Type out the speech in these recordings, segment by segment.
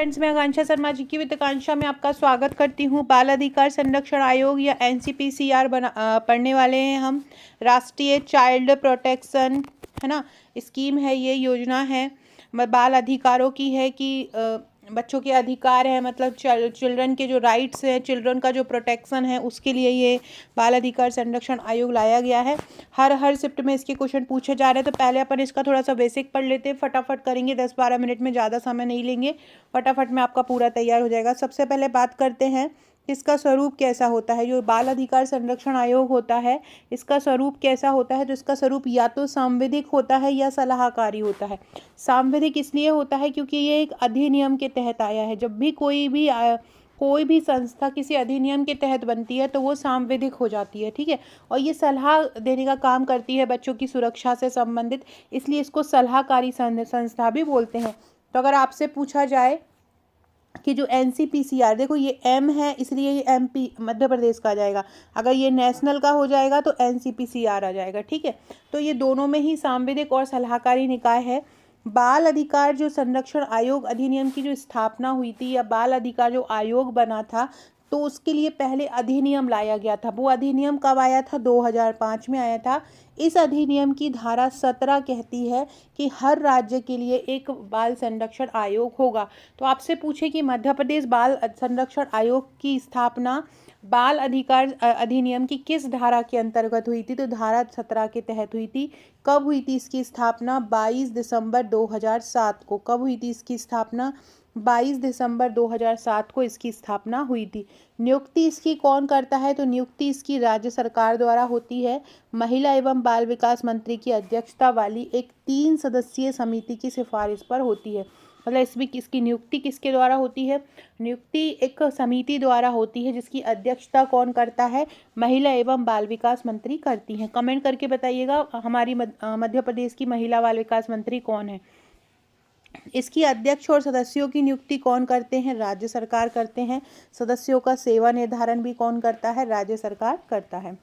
Friends, मैं आकांक्षा शर्मा जी की वित्ताकांक्षा में आपका स्वागत करती हूँ। बाल अधिकार संरक्षण आयोग या एनसीपीसीआर पढ़ने वाले हैं हम। राष्ट्रीय चाइल्ड प्रोटेक्शन है ना स्कीम है, ये योजना है बाल अधिकारों की है कि बच्चों के अधिकार है, मतलब चिल्ड्रन के जो राइट्स हैं, चिल्ड्रन का जो प्रोटेक्शन है, उसके लिए ये बाल अधिकार संरक्षण आयोग लाया गया है। हर शिफ्ट में इसके क्वेश्चन पूछे जा रहे हैं। तो पहले अपन इसका थोड़ा सा बेसिक पढ़ लेते हैं, फटाफट करेंगे, 10-12 मिनट में, ज़्यादा समय नहीं लेंगे, फटाफट में आपका पूरा तैयार हो जाएगा। सबसे पहले बात करते हैं इसका स्वरूप कैसा होता है। जो बाल अधिकार संरक्षण आयोग होता है, इसका स्वरूप कैसा होता है? तो इसका स्वरूप या तो सांविधिक होता है या सलाहकारी होता है। सांविधिक इसलिए होता है क्योंकि ये एक अधिनियम के तहत आया है। जब भी कोई भी संस्था किसी अधिनियम के तहत बनती है तो वो सांविधिक हो जाती है, ठीक है। और ये सलाह देने का काम करती है बच्चों की सुरक्षा से संबंधित, इसलिए इसको सलाहकारी संस्था भी बोलते हैं। तो अगर आपसे पूछा जाए कि जो एनसीपीसीआर, देखो ये एम है इसलिए ये एमपी मध्य प्रदेश का आ जाएगा, अगर ये नेशनल का हो जाएगा तो एनसीपीसीआर आ जाएगा, ठीक है। तो ये दोनों में ही सांविधिक और सलाहकारी निकाय है। बाल अधिकार जो संरक्षण आयोग अधिनियम की जो स्थापना हुई थी, या बाल अधिकार जो आयोग बना था, तो उसके लिए पहले अधिनियम लाया गया था। वो अधिनियम कब आया था? 2005 में आया था। इस अधिनियम की धारा 17 कहती है कि हर राज्य के लिए एक बाल संरक्षण आयोग होगा। तो आपसे पूछे कि मध्य प्रदेश बाल संरक्षण आयोग की स्थापना बाल अधिकार अधिनियम की किस धारा के अंतर्गत हुई थी? तो धारा 17 के तहत हुई थी। कब हुई थी इसकी स्थापना? 22 दिसंबर 2007 को। कब हुई थी इसकी स्थापना? 22 दिसंबर 2007 को इसकी स्थापना हुई थी। नियुक्ति इसकी कौन करता है? तो नियुक्ति इसकी राज्य सरकार द्वारा होती है। महिला एवं बाल विकास मंत्री की अध्यक्षता वाली एक 3 सदस्यीय समिति की सिफारिश पर होती है। मतलब इसमें किसकी नियुक्ति किसके द्वारा होती है? नियुक्ति एक समिति द्वारा होती है, जिसकी अध्यक्षता कौन करता है? महिला एवं बाल विकास मंत्री करती हैं। कमेंट करके बताइएगा हमारी मध्य प्रदेश की महिला बाल विकास मंत्री कौन है। इसकी अध्यक्ष और सदस्यों की नियुक्ति कौन करते हैं? राज्य सरकार करते हैं। सदस्यों का सेवा निर्धारण भी कौन करता है? राज्य सरकार करता है।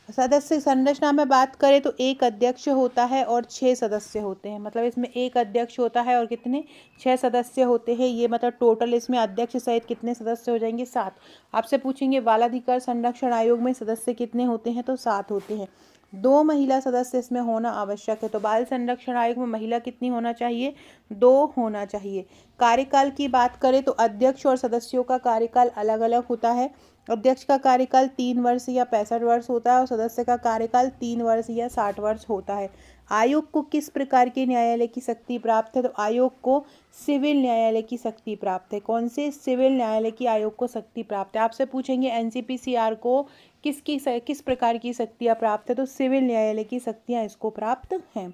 सदस्य संरचना में बात करें तो एक अध्यक्ष होता है और 6 सदस्य होते हैं। मतलब इसमें एक अध्यक्ष होता है और कितने? 6 सदस्य होते हैं। ये मतलब टोटल इसमें अध्यक्ष सहित कितने सदस्य हो जाएंगे? 7। आपसे पूछेंगे बाल अधिकार संरक्षण आयोग में सदस्य कितने होते हैं? तो 7 होते हैं। 2 महिला सदस्य इसमें होना आवश्यक है। तो बाल संरक्षण आयोग में महिला कितनी होना चाहिए? 2 होना चाहिए। कार्यकाल की बात करें तो अध्यक्ष और सदस्यों का कार्यकाल अलग अलग होता है। अध्यक्ष का कार्यकाल 3 वर्ष या 65 वर्ष होता है और सदस्य का कार्यकाल 3 वर्ष या 60 वर्ष होता है। आयोग को किस प्रकार के न्यायालय की शक्ति प्राप्त है? तो आयोग को सिविल न्यायालय की शक्ति प्राप्त है। कौन से? सिविल न्यायालय की आयोग को शक्ति प्राप्त है। आपसे पूछेंगे एनसीपीसीआर को किस प्रकार की शक्तियाँ प्राप्त है? तो सिविल न्यायालय की शक्तियाँ इसको प्राप्त हैं।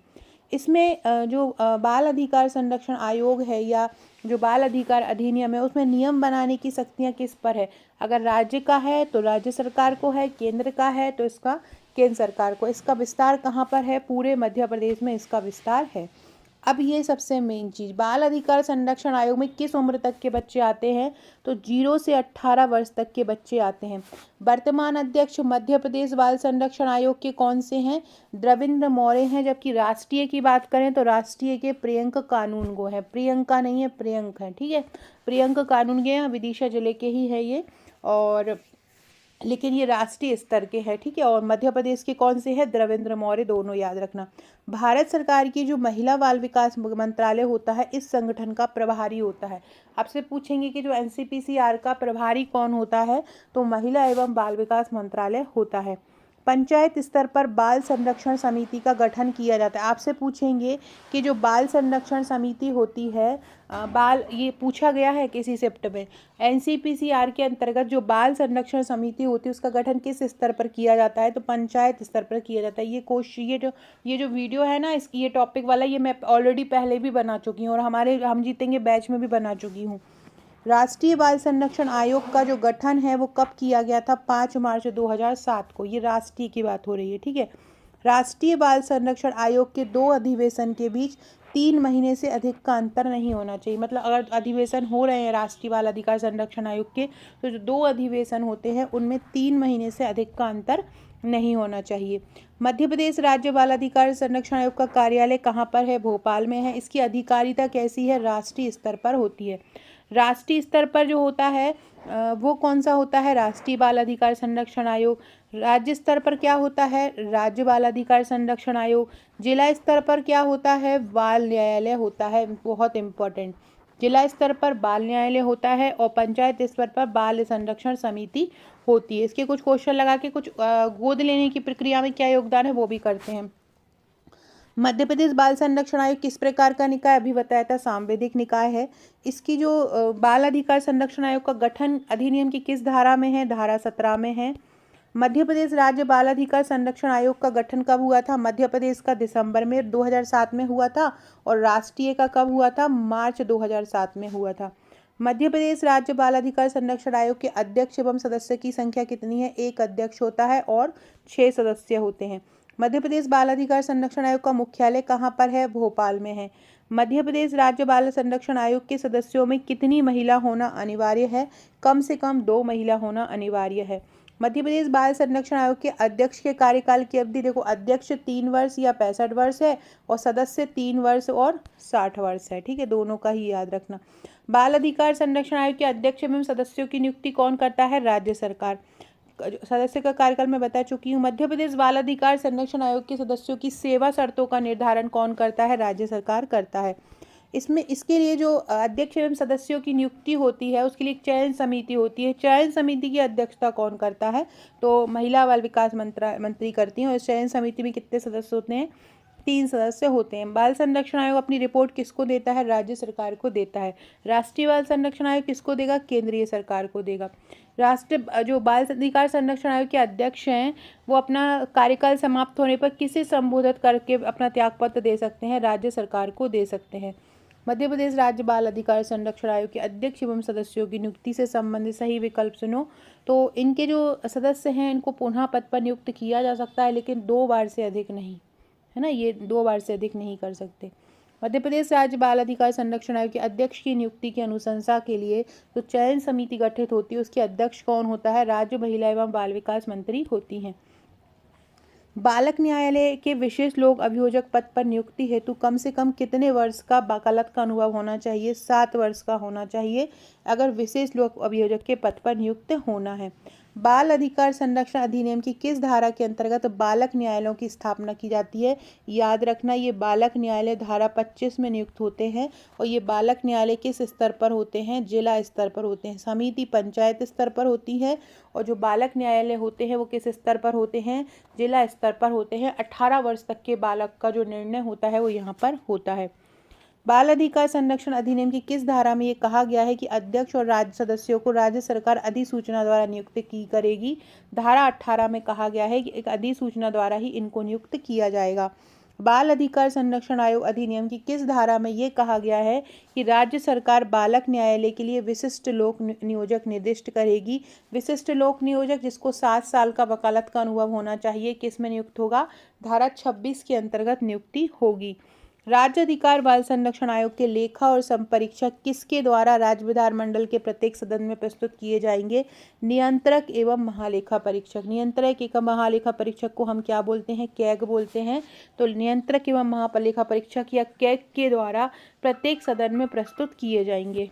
इसमें जो बाल अधिकार संरक्षण आयोग है या जो बाल अधिकार अधिनियम है, उसमें नियम बनाने की शक्तियाँ किस पर है? अगर राज्य का है तो राज्य सरकार को है, केंद्र का है तो इसका केंद्र सरकार को। इसका विस्तार कहाँ पर है? पूरे मध्य प्रदेश में इसका विस्तार है। अब ये सबसे मेन चीज़, बाल अधिकार संरक्षण आयोग में किस उम्र तक के बच्चे आते हैं? तो 0 से 18 वर्ष तक के बच्चे आते हैं। वर्तमान अध्यक्ष मध्य प्रदेश बाल संरक्षण आयोग के कौन से हैं? द्रविंद्र मौर्य हैं। जबकि राष्ट्रीय की बात करें तो राष्ट्रीय के प्रियंक कानूनगो है। प्रियंका नहीं है, प्रियंक है, ठीक है। प्रियंक कानूनगो हैं, विदिशा जिले के ही है ये, और लेकिन ये राष्ट्रीय स्तर के हैं, ठीक है। और मध्य प्रदेश के कौन से हैं? द्रविंद्र मौर्य, दोनों याद रखना। भारत सरकार की जो महिला बाल विकास मंत्रालय होता है, इस संगठन का प्रभारी होता है। आपसे पूछेंगे कि जो एनसीपीसीआर का प्रभारी कौन होता है? तो महिला एवं बाल विकास मंत्रालय होता है। पंचायत स्तर पर बाल संरक्षण समिति का गठन किया जाता है। आपसे पूछेंगे कि जो बाल संरक्षण समिति होती है, ये पूछा गया है किसी शिफ्ट में, एनसीपीसीआर के अंतर्गत जो बाल संरक्षण समिति होती है उसका गठन किस स्तर पर किया जाता है? तो पंचायत स्तर पर किया जाता है। ये जो वीडियो है ना, इसकी ये टॉपिक वाला, ये मैं ऑलरेडी पहले भी बना चुकी हूँ और हमारे हम जीतेंगे बैच में भी बना चुकी हूँ। राष्ट्रीय बाल संरक्षण आयोग का जो गठन है वो कब किया गया था? 5 मार्च 2007 को। ये राष्ट्रीय की बात हो रही है, ठीक है। राष्ट्रीय बाल संरक्षण आयोग के 2 अधिवेशन के बीच 3 महीने से अधिक का अंतर नहीं होना चाहिए। मतलब अगर अधिवेशन हो रहे हैं राष्ट्रीय बाल अधिकार संरक्षण आयोग के, तो जो 2 अधिवेशन होते हैं उनमें 3 महीने से अधिक का अंतर नहीं होना चाहिए। मध्य प्रदेश राज्य बाल अधिकार संरक्षण आयोग का कार्यालय कहाँ पर है? भोपाल में है। इसकी अधिकारिता कैसी है? राष्ट्रीय स्तर पर होती है। राष्ट्रीय स्तर पर जो होता है वो कौन सा होता है? राष्ट्रीय बाल अधिकार संरक्षण आयोग। राज्य स्तर पर क्या होता है? राज्य बाल अधिकार संरक्षण आयोग। जिला स्तर पर क्या होता है? बाल न्यायालय होता है। बहुत इंपॉर्टेंट, जिला स्तर पर बाल न्यायालय होता है और पंचायत स्तर पर बाल संरक्षण समिति होती है। इसके कुछ क्वेश्चन लगा के कुछ गोद लेने की प्रक्रिया में क्या योगदान है वो भी करते हैं। मध्य प्रदेश बाल संरक्षण आयोग किस प्रकार का निकाय? अभी बताया था, सांविधिक निकाय है। इसकी जो बाल अधिकार संरक्षण आयोग का गठन अधिनियम की किस धारा में है? धारा 17 में है। मध्य प्रदेश राज्य बाल अधिकार संरक्षण आयोग का गठन कब हुआ था? मध्य प्रदेश का दिसंबर में 2007 में हुआ था और राष्ट्रीय का कब हुआ था? मार्च 2007 में हुआ था। मध्य प्रदेश राज्य बाल अधिकार संरक्षण आयोग के अध्यक्ष एवं सदस्य की संख्या कितनी है? एक अध्यक्ष होता है और 6 सदस्य होते हैं। मध्य प्रदेश बाल अधिकार संरक्षण आयोग का मुख्यालय कहाँ पर है? भोपाल में है। मध्य प्रदेश राज्य बाल संरक्षण आयोग के सदस्यों में कितनी महिला होना अनिवार्य है? कम से कम 2 महिला होना अनिवार्य है। मध्य प्रदेश बाल संरक्षण आयोग के अध्यक्ष के कार्यकाल की अवधि देखो, अध्यक्ष 3 वर्ष या 65 वर्ष है और सदस्य 3 वर्ष और 60 वर्ष है। ठीक है, दोनों का ही याद रखना। बाल अधिकार संरक्षण आयोग के अध्यक्ष एवं सदस्यों की नियुक्ति कौन करता है? राज्य सरकार। सदस्य का कार्यकाल मैं बता चुकी हूँ। मध्य प्रदेश बाल अधिकार संरक्षण आयोग के सदस्यों की सेवा शर्तों का निर्धारण कौन करता है? राज्य सरकार करता है। इसमें इसके लिए जो अध्यक्ष एवं सदस्यों की नियुक्ति होती है उसके लिए एक चयन समिति होती है। चयन समिति की अध्यक्षता कौन करता है? तो महिला बाल विकास मंत्री करती हैं। और इस चयन समिति में कितने सदस्य होते हैं? 3 सदस्य होते हैं। बाल संरक्षण आयोग अपनी रिपोर्ट किसको देता है? राज्य सरकार को देता है। राष्ट्रीय बाल संरक्षण आयोग किसको देगा? केंद्रीय सरकार को देगा। राष्ट्रीय जो बाल अधिकार संरक्षण आयोग के अध्यक्ष हैं वो अपना कार्यकाल समाप्त होने पर किसे संबोधित करके अपना त्यागपत्र दे सकते हैं? राज्य सरकार को दे सकते हैं। मध्य प्रदेश राज्य बाल अधिकार संरक्षण आयोग के अध्यक्ष एवं सदस्यों की नियुक्ति से संबंधित सही विकल्प सुनो। तो इनके जो सदस्य हैं इनको पुनः पद पर नियुक्त किया जा सकता है, लेकिन 2 बार से अधिक नहीं, है ना, ये 2 बार से अधिक नहीं कर सकते। मध्य प्रदेश राज्य बाल अधिकार संरक्षण आयोग के अध्यक्ष की नियुक्ति की अनुशंसा के लिए जो चयन समिति गठित होती है उसके अध्यक्ष कौन होता है? राज्य महिला एवं बाल विकास मंत्री होती हैं। बालक न्यायालय के विशेष लोक अभियोजक पद पर नियुक्ति हेतु कम से कम कितने वर्ष का वकालत का अनुभव होना चाहिए? 7 वर्ष का होना चाहिए अगर विशेष लोक अभियोजक के पद पर नियुक्त होना है। बाल अधिकार संरक्षण अधिनियम की किस धारा के अंतर्गत बालक न्यायालयों की स्थापना की जाती है? याद रखना, ये बालक न्यायालय धारा 25 में नियुक्त होते हैं। और ये बालक न्यायालय किस स्तर पर होते हैं? जिला स्तर पर होते हैं। समिति पंचायत स्तर पर होती है और जो बालक न्यायालय होते हैं वो किस स्तर पर होते हैं? जिला स्तर पर होते हैं। 18 वर्ष तक के बालक का जो निर्णय होता है वो यहाँ पर होता है। बाल अधिकार संरक्षण अधिनियम की किस धारा में ये कहा गया है कि अध्यक्ष और राज्य सदस्यों को राज्य सरकार अधिसूचना द्वारा नियुक्त की करेगी? धारा 18 में कहा गया है कि एक अधिसूचना द्वारा ही इनको नियुक्त किया जाएगा। बाल अधिकार संरक्षण आयोग अधिनियम की किस धारा में ये कहा गया है कि राज्य सरकार बालक न्यायालय के लिए विशिष्ट लोक नियोजक निर्दिष्ट करेगी? विशिष्ट लोक नियोजक जिसको 7 साल का वकालत का अनुभव होना चाहिए, किस में नियुक्त होगा? धारा 26 के अंतर्गत नियुक्ति होगी। राज्य अधिकार बाल संरक्षण आयोग के लेखा और संपरीक्षक किसके द्वारा राज्य विधानमंडल के प्रत्येक सदन में प्रस्तुत किए जाएंगे? नियंत्रक एवं महालेखा परीक्षक। नियंत्रक एवं महालेखा परीक्षक को हम क्या बोलते हैं? कैग बोलते हैं। तो नियंत्रक एवं महालेखा परीक्षक या कैग के द्वारा प्रत्येक सदन में प्रस्तुत किए जाएंगे।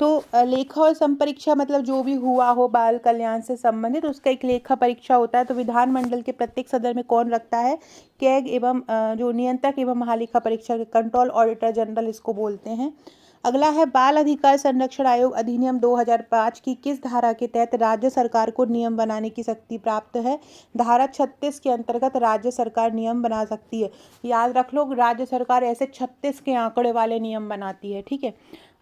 तो लेखा और संपरीक्षा मतलब जो भी हुआ हो बाल कल्याण से संबंधित उसका एक लेखा परीक्षा होता है। तो विधानमंडल के प्रत्येक सदन में कौन रखता है? कैग एवं जो नियंत्रक एवं महालेखा परीक्षक, कंट्रोल ऑडिटर जनरल इसको बोलते हैं। अगला है बाल अधिकार संरक्षण आयोग अधिनियम 2005 की किस धारा के तहत राज्य सरकार को नियम बनाने की शक्ति प्राप्त है? धारा 36 के अंतर्गत राज्य सरकार नियम बना सकती है। याद रख लो, राज्य सरकार ऐसे 36 के आंकड़े वाले नियम बनाती है। ठीक है।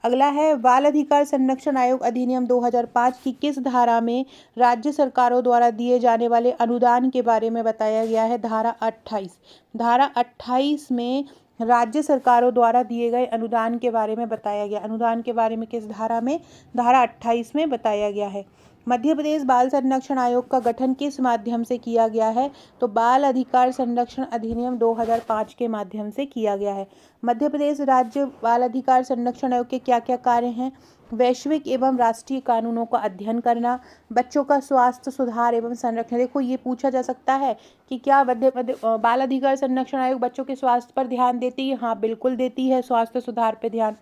अगला है बाल अधिकार संरक्षण आयोग अधिनियम 2005 की किस धारा में राज्य सरकारों द्वारा दिए जाने वाले अनुदान के बारे में बताया गया है? धारा 28। धारा 28 में राज्य सरकारों द्वारा दिए गए अनुदान के बारे में बताया गया। अनुदान के बारे में किस धारा में? धारा 28 में बताया गया है। मध्य प्रदेश बाल संरक्षण आयोग का गठन किस माध्यम से किया गया है? तो बाल अधिकार संरक्षण अधिनियम 2005 के माध्यम से किया गया है। मध्य प्रदेश राज्य बाल अधिकार संरक्षण आयोग के क्या क्या कार्य हैं? वैश्विक एवं राष्ट्रीय कानूनों का अध्ययन करना, बच्चों का स्वास्थ्य सुधार एवं संरक्षण। देखो ये पूछा जा सकता है कि क्या बाल अधिकार संरक्षण आयोग बच्चों के स्वास्थ्य पर ध्यान देती है? हाँ बिल्कुल देती है, स्वास्थ्य सुधार पर ध्यान,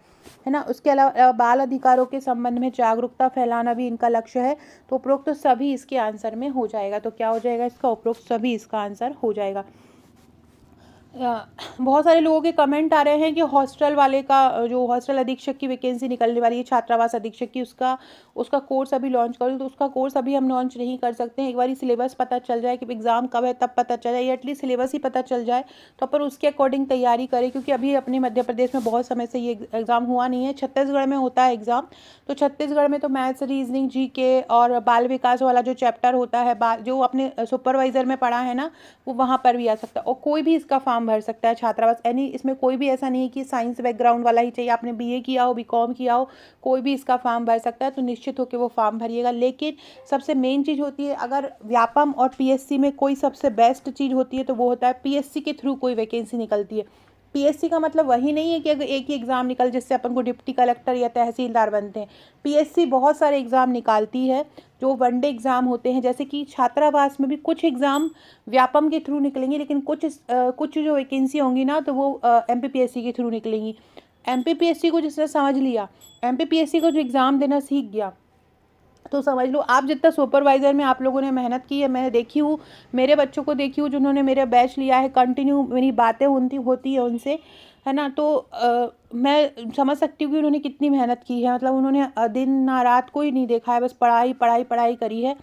है ना। उसके अलावा बाल अधिकारों के संबंध में जागरूकता फैलाना भी इनका लक्ष्य है। तो उपरोक्त तो सभी इसके आंसर में हो जाएगा। तो क्या हो जाएगा इसका? उपरोक्त सभी इसका आंसर हो जाएगा। बहुत सारे लोगों के कमेंट आ रहे हैं कि हॉस्टल वाले का, जो हॉस्टल अधीक्षक की वैकेंसी निकलने वाली है, छात्रावास अधीक्षक की, उसका कोर्स अभी लॉन्च करो। तो उसका कोर्स अभी हम लॉन्च नहीं कर सकते हैं। एक बार सिलेबस पता चल जाए कि एग्ज़ाम कब है तब पता चल जाए, या एटलीस्ट सिलेबस ही पता चल जाए तो अपन उसके अकॉर्डिंग तैयारी करें। क्योंकि अभी अपने मध्य प्रदेश में बहुत समय से ये एग्ज़ाम हुआ नहीं है। छत्तीसगढ़ में होता है एग्ज़ाम। तो छत्तीसगढ़ में तो मैथ्स, रीजनिंग, जीके और बाल विकास वाला जो चैप्टर होता है, जो अपने सुपरवाइजर में पढ़ा है ना, वो वहाँ पर भी आ सकता है। और कोई भी इसका फॉर्म भर सकता है, छात्रावास। यानी इसमें कोई भी ऐसा नहीं है कि साइंस बैकग्राउंड वाला ही चाहिए, आपने बीए किया हो, बीकॉम किया हो, कोई भी इसका फॉर्म भर सकता है। तो निश्चित होकर वो फॉर्म भरिएगा। लेकिन सबसे मेन चीज़ होती है, अगर व्यापम और पीएससी में कोई सबसे बेस्ट चीज़ होती है तो वो होता है पीएससी के थ्रू कोई वैकेंसी निकलती है। पीएससी का मतलब वही नहीं है कि अगर एक ही एग्ज़ाम निकल जिससे अपन को डिप्टी कलेक्टर या तहसीलदार बनते हैं। पीएससी बहुत सारे एग्ज़ाम निकालती है जो वनडे एग्ज़ाम होते हैं। जैसे कि छात्रावास में भी कुछ एग्ज़ाम व्यापम के थ्रू निकलेंगे, लेकिन कुछ जो वैकेंसी होंगी ना, तो वो एमपीपीएससी के थ्रू निकलेंगी। एमपीपीएससी को जिसने समझ लिया, एमपीपीएससी को जो एग्ज़ाम देना सीख गया, तो समझ लो आप जितना सुपरवाइज़र में आप लोगों ने मेहनत की है, मैं देखी हूँ, मेरे बच्चों को देखी हूँ जिन्होंने मेरे बैच लिया है, कंटिन्यू मेरी बातें होती है उनसे, है ना। तो मैं समझ सकती हूँ कि उन्होंने कितनी मेहनत की है। मतलब उन्होंने दिन ना रात कोई नहीं देखा है, बस पढ़ाई पढ़ाई पढ़ाई करी है।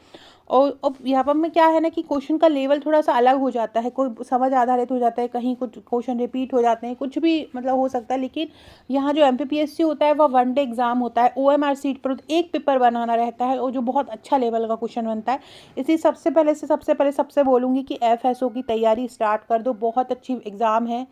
और यहाँ पर में क्या है ना कि क्वेश्चन का लेवल थोड़ा सा अलग हो जाता है, कोई समझ आधारित हो जाता है, कहीं कुछ क्वेश्चन रिपीट हो जाते हैं, कुछ भी मतलब हो सकता है। लेकिन यहाँ जो एमपीपीएससी होता है वह वनडे एग्जाम होता है, ओएमआर सीट पर एक पेपर बनाना रहता है और जो बहुत अच्छा लेवल का क्वेश्चन बनता है। इसी सबसे बोलूँगी कि एफएसओ की तैयारी स्टार्ट कर दो, बहुत अच्छी एग्ज़ाम है।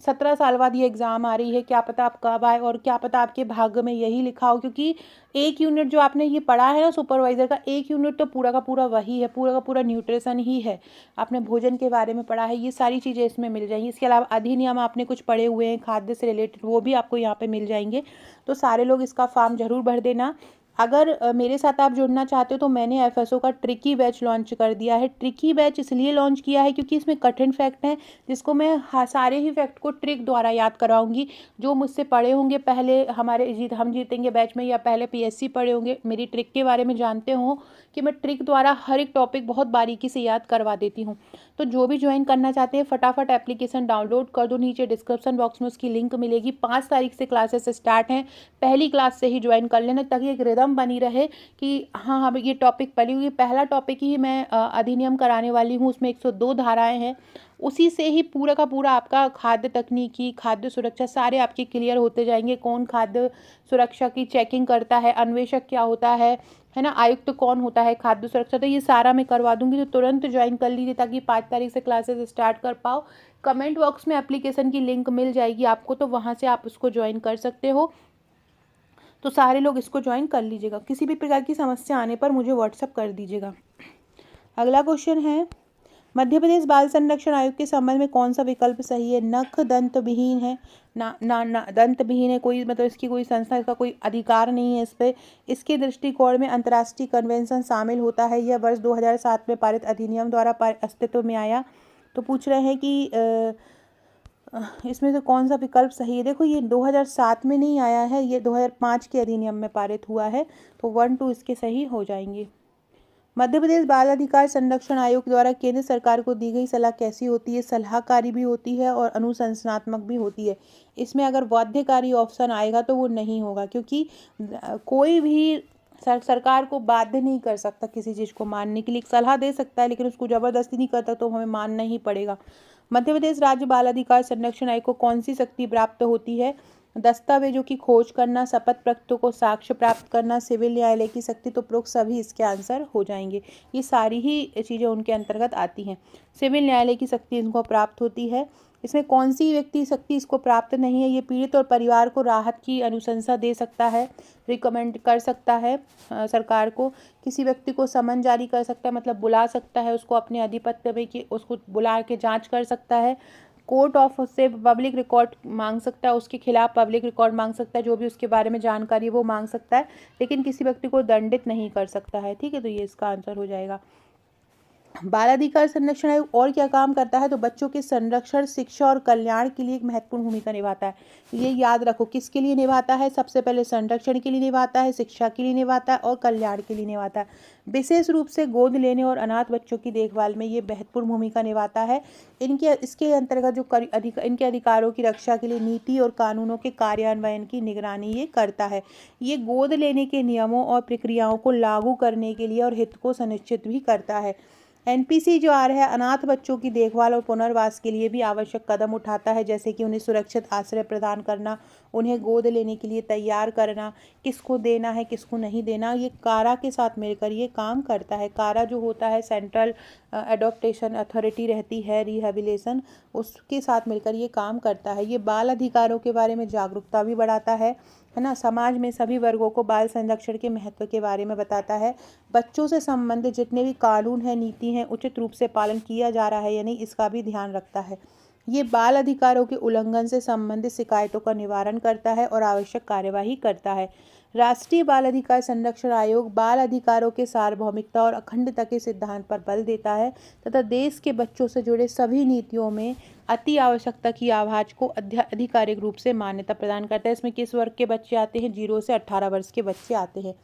17 साल बाद ये एग्ज़ाम आ रही है, क्या पता आप कब आए और क्या पता आपके भाग्य में यही लिखा हो। क्योंकि एक यूनिट जो आपने ये पढ़ा है ना सुपरवाइज़र का, एक यूनिट तो पूरा का पूरा वही है, पूरा का पूरा न्यूट्रिशन ही है। आपने भोजन के बारे में पढ़ा है, ये सारी चीज़ें इसमें मिल जाएंगी। इसके अलावा अधिनियम आपने कुछ पढ़े हुए हैं खाद्य से रिलेटेड, वो भी आपको यहाँ पे मिल जाएंगे। तो सारे लोग इसका फॉर्म ज़रूर भर देना। अगर मेरे साथ आप जुड़ना चाहते हो तो मैंने एफएसओ का ट्रिकी बैच लॉन्च कर दिया है। ट्रिकी बैच इसलिए लॉन्च किया है क्योंकि इसमें कठिन फैक्ट हैं, जिसको मैं सारे ही फैक्ट को ट्रिक द्वारा याद कराऊंगी। जो मुझसे पढ़े होंगे पहले हम जीतेंगे बैच में, या पहले पीएससी पढ़े होंगे, मेरी ट्रिक के बारे में जानते हो कि मैं ट्रिक द्वारा हर एक टॉपिक बहुत बारीकी से याद करवा देती हूँ। तो जो भी ज्वाइन करना चाहते हैं फटाफट एप्लीकेशन डाउनलोड कर दो, नीचे डिस्क्रिप्शन बॉक्स में उसकी लिंक मिलेगी। 5 तारीख से क्लासेस स्टार्ट हैं, पहली क्लास से ही ज्वाइन कर लेना ताकि एक रिदम बनी रहे कि हाँ हम ये टॉपिक पढ़ी हुई। पहला टॉपिक ही मैं अधिनियम कराने वाली हूँ, उसमें 102 धाराएं हैं, उसी से ही पूरा का पूरा आपका खाद्य तकनीकी, खाद्य सुरक्षा सारे आपके क्लियर होते जाएंगे। कौन खाद्य सुरक्षा की चेकिंग करता है, अन्वेषक क्या होता है ना, आयुक्त कौन होता है खाद्य सुरक्षा, तो ये सारा मैं करवा दूंगी। तो तुरंत ज्वाइन कर लीजिए ताकि 5 तारीख से क्लासेस स्टार्ट कर पाओ। कमेंट बॉक्स में एप्लीकेशन की लिंक मिल जाएगी आपको, तो वहाँ से आप उसको ज्वाइन कर सकते हो। तो सारे लोग इसको ज्वाइन कर लीजिएगा। किसी भी प्रकार की समस्या आने पर मुझे व्हाट्सअप कर दीजिएगा। अगला क्वेश्चन है, मध्य प्रदेश बाल संरक्षण आयोग के संबंध में कौन सा विकल्प सही है? नख दंत विहीन है, ना दंत विहीन है, कोई मतलब इसकी कोई संस्था, इसका कोई अधिकार नहीं है इस पर। इसके दृष्टिकोण में अंतर्राष्ट्रीय कन्वेंशन शामिल होता है। यह वर्ष 2007 में पारित अधिनियम द्वारा अस्तित्व में आया। तो पूछ रहे हैं कि इसमें से कौन सा विकल्प सही है? देखो ये 2007 में नहीं आया है, ये 2005 के अधिनियम में पारित हुआ है। तो 1, 2 इसके सही हो जाएंगे। मध्य प्रदेश बाल अधिकार संरक्षण आयोग द्वारा केंद्र सरकार को दी गई सलाह कैसी होती है? सलाहकारी भी होती है और अनुशंसनात्मक भी होती है। इसमें अगर बाध्यकारी ऑप्शन आएगा तो वो नहीं होगा, क्योंकि कोई भी सरकार को बाध्य नहीं कर सकता किसी चीज़ को मानने के लिए। सलाह दे सकता है लेकिन उसको ज़बरदस्ती नहीं करता, तो हमें मानना ही पड़ेगा। मध्य प्रदेश राज्य बाल अधिकार संरक्षण आयोग को कौन सी शक्ति प्राप्त होती है? दस्तावेजों की खोज करना, शपथ पत्रों को साक्ष्य प्राप्त करना, सिविल न्यायालय की शक्ति। तो उपरोक्त सभी इसके आंसर हो जाएंगे। ये सारी ही चीज़ें उनके अंतर्गत आती हैं। सिविल न्यायालय की शक्ति इनको प्राप्त होती है। इसमें कौन सी व्यक्ति शक्ति इसको प्राप्त नहीं है। ये पीड़ित और परिवार को राहत की अनुशंसा दे सकता है, रिकमेंड कर सकता है सरकार को। किसी व्यक्ति को समन जारी कर सकता है, मतलब बुला सकता है उसको अपने अधिपत्य में, कि उसको बुला के जांच कर सकता है। कोर्ट ऑफ उससे पब्लिक रिकॉर्ड मांग सकता है, उसके खिलाफ पब्लिक रिकॉर्ड मांग सकता है, जो भी उसके बारे में जानकारी वो मांग सकता है, लेकिन किसी व्यक्ति को दंडित नहीं कर सकता है। ठीक है, तो ये इसका आंसर हो जाएगा। बाल अधिकार संरक्षण आयोग और क्या काम करता है, तो बच्चों के संरक्षण, शिक्षा और कल्याण के लिए एक महत्वपूर्ण भूमिका निभाता है। ये याद रखो, किसके लिए निभाता है, सबसे पहले संरक्षण के लिए निभाता है, शिक्षा के लिए निभाता है और कल्याण के लिए निभाता है। विशेष रूप से गोद लेने और अनाथ बच्चों की देखभाल में ये महत्वपूर्ण भूमिका निभाता है। इसके अंतर्गत जो इनके अधिकारों की रक्षा के लिए नीति और कानूनों के कार्यान्वयन की निगरानी ये करता है। ये गोद लेने के नियमों और प्रक्रियाओं को लागू करने के लिए और हित को सुनिश्चित भी करता है। एनपीसी जो आ रहा है, अनाथ बच्चों की देखभाल और पुनर्वास के लिए भी आवश्यक कदम उठाता है, जैसे कि उन्हें सुरक्षित आश्रय प्रदान करना, उन्हें गोद लेने के लिए तैयार करना, किसको देना है किसको नहीं देना, ये कारा के साथ मिलकर ये काम करता है। कारा जो होता है सेंट्रल एडॉप्टेशन अथॉरिटी रहती है, रिहेबिलिटेशन, उसके साथ मिलकर ये काम करता है। ये बाल अधिकारों के बारे में जागरूकता भी बढ़ाता है ना। समाज में सभी वर्गों को बाल संरक्षण के महत्व के बारे में बताता है। बच्चों से संबंधित जितने भी कानून हैं, नीति हैं, उचित रूप से पालन किया जा रहा है या नहीं, इसका भी ध्यान रखता है। ये बाल अधिकारों के उल्लंघन से संबंधित शिकायतों का निवारण करता है और आवश्यक कार्यवाही करता है। राष्ट्रीय बाल अधिकार संरक्षण आयोग बाल अधिकारों के सार्वभौमिकता और अखंडता के सिद्धांत पर बल देता है तथा देश के बच्चों से जुड़े सभी नीतियों में अति आवश्यकता की आवाज़ को आधिकारिक रूप से मान्यता प्रदान करता है। इसमें किस वर्ग के बच्चे आते हैं, 0 से 18 वर्ष के बच्चे आते हैं।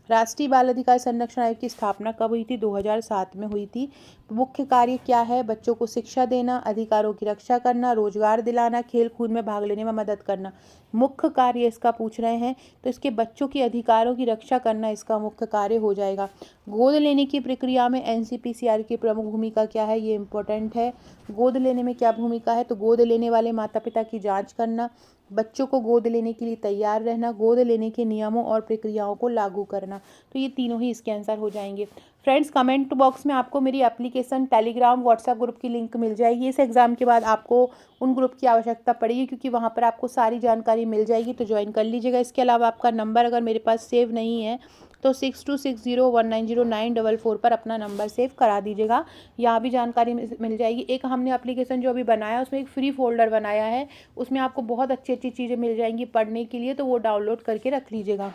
राष्ट्रीय बाल अधिकार संरक्षण आयोग की स्थापना कब हुई थी, 2007 में हुई थी। मुख्य कार्य क्या है, बच्चों को शिक्षा देना, अधिकारों की रक्षा करना, रोजगार दिलाना, खेल कूद में भाग लेने में मदद करना। मुख्य कार्य इसका पूछ रहे हैं, तो इसके बच्चों की अधिकारों की रक्षा करना इसका मुख्य कार्य हो जाएगा। गोद लेने की प्रक्रिया में एनसीपीसीआर की प्रमुख भूमिका क्या है, ये इंपॉर्टेंट है। गोद लेने में क्या भूमिका है, तो गोद लेने वाले माता पिता की जांच करना, बच्चों को गोद लेने के लिए तैयार रहना, गोद लेने के नियमों और प्रक्रियाओं को लागू करना। तो ये तीनों ही इसके आंसर हो जाएंगे। फ्रेंड्स, कमेंट बॉक्स में आपको मेरी एप्लीकेशन, टेलीग्राम, व्हाट्सएप ग्रुप की लिंक मिल जाएगी। इस एग्ज़ाम के बाद आपको उन ग्रुप की आवश्यकता पड़ेगी, क्योंकि वहाँ पर आपको सारी जानकारी मिल जाएगी, तो ज्वाइन कर लीजिएगा। इसके अलावा आपका नंबर अगर मेरे पास सेव नहीं है तो 6260190944 पर अपना नंबर सेव करा दीजिएगा, यहाँ भी जानकारी मिल जाएगी। एक हमने एप्लीकेशन जो अभी बनाया उसमें एक फ्री फोल्डर बनाया है, उसमें आपको बहुत अच्छी अच्छी चीज़ें मिल जाएंगी पढ़ने के लिए, तो वो डाउनलोड करके रख लीजिएगा।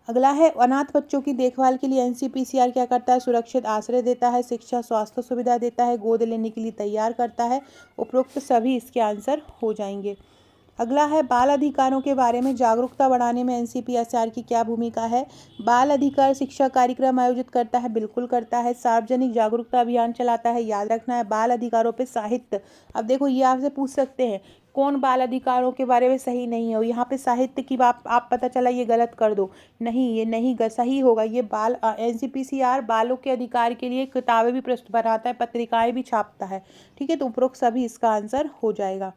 अगला है, अनाथ बच्चों की देखभाल के लिए एनसीपीसीआर क्या करता है, सुरक्षित आश्रय देता है, शिक्षा स्वास्थ्य सुविधा देता है, गोद लेने के लिए तैयार करता है। उपरोक्त सभी इसके आंसर हो जाएंगे। अगला है, बाल अधिकारों के बारे में जागरूकता बढ़ाने में एनसीपीसीआर की क्या भूमिका है। बाल अधिकार शिक्षा कार्यक्रम आयोजित करता है, बिल्कुल करता है। सार्वजनिक जागरूकता अभियान चलाता है, याद रखना है। बाल अधिकारों पे साहित्य, अब देखो ये आपसे पूछ सकते हैं कौन बाल अधिकारों के बारे में सही नहीं है, यहाँ पे साहित्य की बात आप पता चला ये गलत कर दो, नहीं ये नहीं सही होगा। ये बाल एनसीपीसीआर बालों के अधिकार के लिए किताबें भी प्रस्तुत बनाता है, पत्रिकाएं भी छापता है। ठीक है, तो उपरोक्त सभी इसका आंसर हो जाएगा।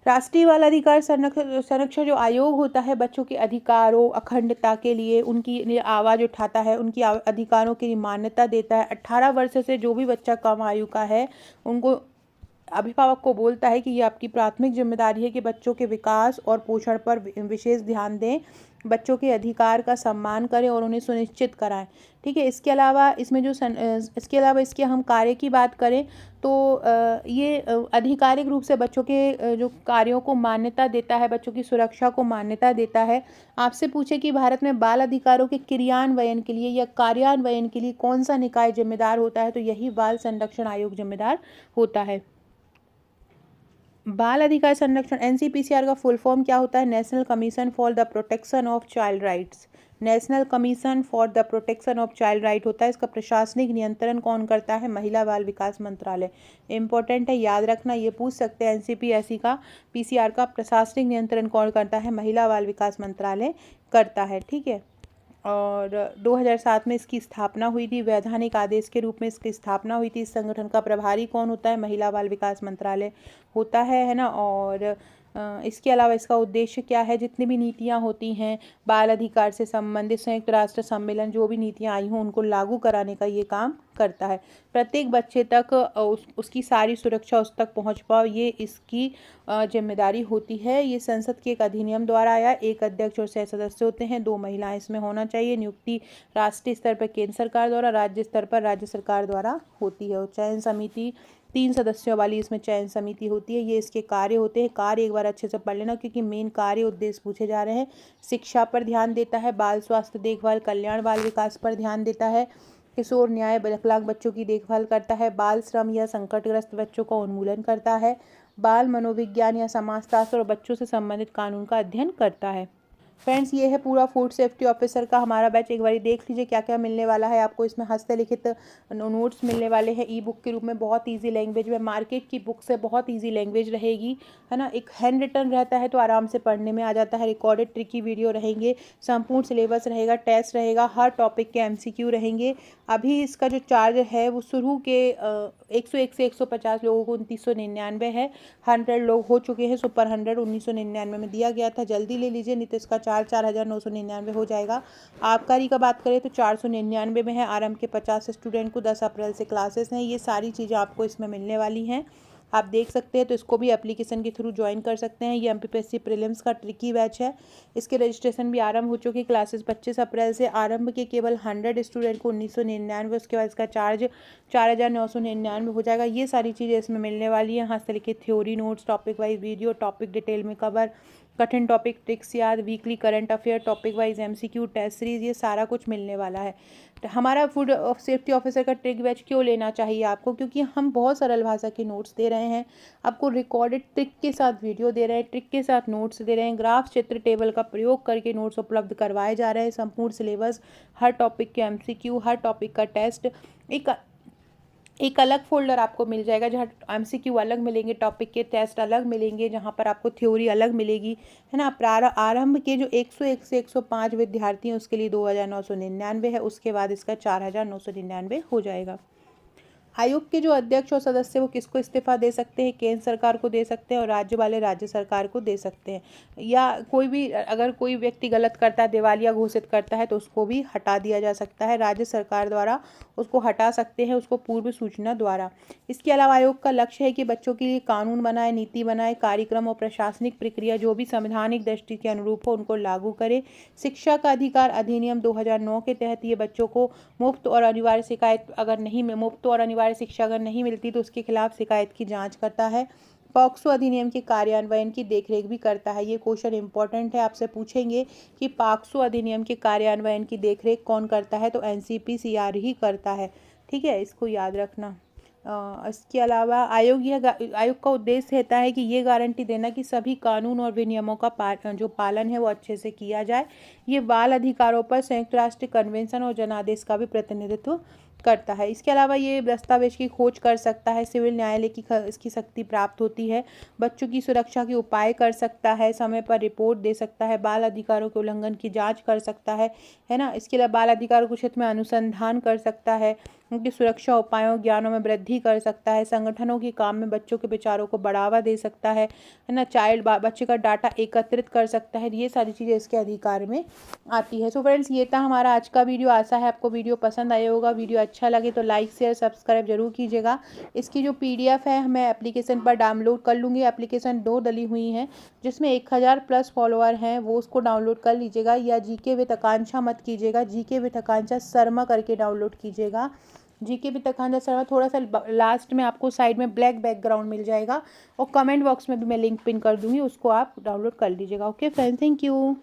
राष्ट्रीय बाल अधिकार संरक्षण जो आयोग होता है, बच्चों के अधिकारों अखंडता के लिए उनकी आवाज़ उठाता है, उनकी अधिकारों की मान्यता देता है। 18 वर्ष से जो भी बच्चा कम आयु का है, उनको अभिभावक को बोलता है कि ये आपकी प्राथमिक जिम्मेदारी है कि बच्चों के विकास और पोषण पर विशेष ध्यान दें, बच्चों के अधिकार का सम्मान करें और उन्हें सुनिश्चित कराएं। ठीक है, इसके अलावा इसके हम कार्य की बात करें तो ये आधिकारिक रूप से बच्चों के जो कार्यों को मान्यता देता है, बच्चों की सुरक्षा को मान्यता देता है। आपसे पूछे कि भारत में बाल अधिकारों के क्रियान्वयन के लिए या कार्यान्वयन के लिए कौन सा निकाय जिम्मेदार होता है, तो यही बाल संरक्षण आयोग जिम्मेदार होता है। बाल अधिकार संरक्षण एनसीपीसीआर का फुल फॉर्म क्या होता है, national commission for the protection of child rights. National commission for the protection of child right होता है। इसका प्रशासनिक नियंत्रण कौन करता है, महिला बाल विकास मंत्रालय। इंपॉर्टेंट है, याद रखना, ये पूछ सकते हैं एनसीपीएससी का पीसीआर का प्रशासनिक नियंत्रण कौन करता है, महिला बाल विकास मंत्रालय करता है। ठीक है, और 2007 में इसकी स्थापना हुई थी, वैधानिक आदेश के रूप में इसकी स्थापना हुई थी। इस संगठन का प्रभारी कौन होता है, महिला बाल विकास मंत्रालय होता है ना। और इसके अलावा इसका उद्देश्य क्या है, जितनी भी नीतियाँ होती हैं बाल अधिकार से संबंधित, संयुक्त राष्ट्र सम्मेलन जो भी नीतियाँ आई हों उनको लागू कराने का ये काम करता है। प्रत्येक बच्चे तक उसकी सारी सुरक्षा उस तक पहुँच पाओ, ये इसकी जिम्मेदारी होती है। ये संसद के एक अधिनियम द्वारा आया। एक अध्यक्ष और 6 सदस्य होते हैं, 2 महिलाएं इसमें होना चाहिए। नियुक्ति राष्ट्रीय स्तर पर केंद्र सरकार द्वारा, राज्य स्तर पर राज्य सरकार द्वारा होती है। और चयन समिति 3 सदस्यों वाली इसमें चयन समिति होती है। ये इसके कार्य होते हैं। कार्य एक बार अच्छे से पढ़ लेना, क्योंकि मेन कार्य उद्देश्य पूछे जा रहे हैं। शिक्षा पर ध्यान देता है, बाल स्वास्थ्य देखभाल कल्याण बाल विकास पर ध्यान देता है, किशोर न्याय विकलांग बच्चों की देखभाल करता है, बाल श्रम या संकटग्रस्त बच्चों का उन्मूलन करता है, बाल मनोविज्ञान या समाजशास्त्र और बच्चों से संबंधित कानून का अध्ययन करता है। फ्रेंड्स, ये है पूरा फूड सेफ्टी ऑफिसर का हमारा बैच। एक बार देख लीजिए क्या क्या मिलने वाला है आपको। इसमें हस्तलिखित नोट्स मिलने वाले हैं ई बुक के रूप में, बहुत इजी लैंग्वेज में। मार्केट की बुक से बहुत इजी लैंग्वेज रहेगी, है ना। एक हैंड रिटन रहता है तो आराम से पढ़ने में आ जाता है। रिकॉर्डेड ट्रिकी वीडियो रहेंगे, संपूर्ण सिलेबस रहेगा, टेस्ट रहेगा, हर टॉपिक के MCQ रहेंगे। अभी इसका जो चार्ज है वो शुरू के 101 से 150 लोगों को 2999 है। 100 लोग हो चुके हैं। सुपर 100 1999 में दिया गया था। जल्दी ले लीजिए, नहीं तो इसका चार्ज 4999 हो जाएगा। आबकारी का बात करें तो 499 में है। आरंभ के 50 स्टूडेंट को 10 अप्रैल से क्लासेस हैं। ये सारी चीज़ें आपको इसमें मिलने वाली हैं, आप देख सकते हैं। तो इसको भी एप्लीकेशन के थ्रू ज्वाइन कर सकते हैं। ये MPPSC प्रीलिम्स का ट्रिकी बैच है। इसके रजिस्ट्रेशन भी आरंभ हो चुकी। क्लासेस 25 अप्रैल से आरंभ के केवल 100 स्टूडेंट को 1999, उसके बाद इसका चार्ज 4999 हो जाएगा। ये सारी चीज़ें इसमें मिलने वाली हैं। हस्तलिखित theory notes, topic wise video, topic detail में कवर, कठिन टॉपिक ट्रिक्स याद, weekly current affair, topic wise MCQ, test series, ये सारा कुछ मिलने वाला है। तो हमारा फूड सेफ्टी ऑफिसर का ट्रिक बैच क्यों लेना चाहिए आपको, क्योंकि हम बहुत सरल भाषा के नोट्स दे रहे हैं आपको, रिकॉर्डेड ट्रिक के साथ वीडियो दे रहे हैं, ट्रिक के साथ नोट्स दे रहे हैं, ग्राफ चित्र टेबल का प्रयोग करके नोट्स उपलब्ध करवाए जा रहे हैं। संपूर्ण सिलेबस, हर टॉपिक के MCQ, हर टॉपिक का टेस्ट, एक अलग फोल्डर आपको मिल जाएगा जहाँ MCQ अलग मिलेंगे, टॉपिक के टेस्ट अलग मिलेंगे, जहाँ पर आपको थ्योरी अलग मिलेगी, है ना। आरंभ के जो 101 से 105 विद्यार्थी हैं उसके लिए 2999 है। उसके बाद इसका 4999 हो जाएगा। आयोग के जो अध्यक्ष और सदस्य वो किसको इस्तीफा दे सकते हैं, केंद्र सरकार को दे सकते हैं और राज्य वाले राज्य सरकार को दे सकते हैं। या कोई भी अगर कोई व्यक्ति गलत करता है, दिवालिया घोषित करता है तो उसको भी हटा दिया जा सकता है। राज्य सरकार द्वारा उसको हटा सकते हैं, उसको पूर्व सूचना द्वारा। इसके अलावा आयोग का लक्ष्य है कि बच्चों के लिए कानून बनाए, नीति बनाए, कार्यक्रम और प्रशासनिक प्रक्रिया जो भी संवैधानिक दृष्टि के अनुरूप हो उनको लागू करे। शिक्षा का अधिकार अधिनियम 2009 के तहत ये बच्चों को मुफ्त और अनिवार्य शिकायत अगर नहीं मुफ्त और अनिवार्य शिक्षा अगर नहीं मिलती तो उसके खिलाफ शिकायत की जांच करता है। पॉक्सो अधिनियम के कार्यान्वयन की देखरेख भी करता है। ये क्वेश्चन इंपॉर्टेंट है, आपसे पूछेंगे कि पॉक्सो अधिनियम के कार्यान्वयन की देखरेख कौन करता है, तो NCPCR ही करता है। ठीक है, इसको याद रखना। इसके अलावा आयोग का उद्देश्य रहता है कि ये गारंटी देना कि सभी कानून और विनियमों का जो पालन है वो अच्छे से किया जाए। ये बाल अधिकारों पर संयुक्त राष्ट्र कन्वेंशन और जनादेश का भी प्रतिनिधित्व करता है। इसके अलावा ये दस्तावेज की खोज कर सकता है, सिविल न्यायालय की इसकी शक्ति प्राप्त होती है, बच्चों की सुरक्षा के उपाय कर सकता है, समय पर रिपोर्ट दे सकता है, बाल अधिकारों के उल्लंघन की जांच कर सकता है ना। इसके अलावा बाल अधिकारों के क्षेत्र में अनुसंधान कर सकता है, उनकी सुरक्षा उपायों ज्ञानों में वृद्धि कर सकता है, संगठनों के काम में बच्चों के विचारों को बढ़ावा दे सकता है ना। बच्चे का डाटा एकत्रित कर सकता है। ये सारी चीज़ें इसके अधिकार में आती है। सो फ्रेंड्स, ये था हमारा आज का वीडियो। आशा है आपको वीडियो पसंद आया होगा। वीडियो अच्छा लगे तो लाइक शेयर सब्सक्राइब जरूर कीजिएगा। इसकी जो PDF है मैं एप्लीकेशन पर डाउनलोड कर लूँगी। एप्लीकेशन 2 डली हुई हैं जिसमें 1000+ फॉलोअर हैं, वो उसको डाउनलोड कर लीजिएगा। या GK विद आकांक्षा मत कीजिएगा, GK विद आकांक्षा शर्मा करके डाउनलोड कीजिएगा। GK विद आकांक्षा शर्मा, थोड़ा सा लास्ट में आपको साइड में ब्लैक बैकग्राउंड मिल जाएगा और कमेंट बॉक्स में भी मैं लिंक पिन कर दूंगी, उसको आप डाउनलोड कर लीजिएगा। Okay friends, thank you.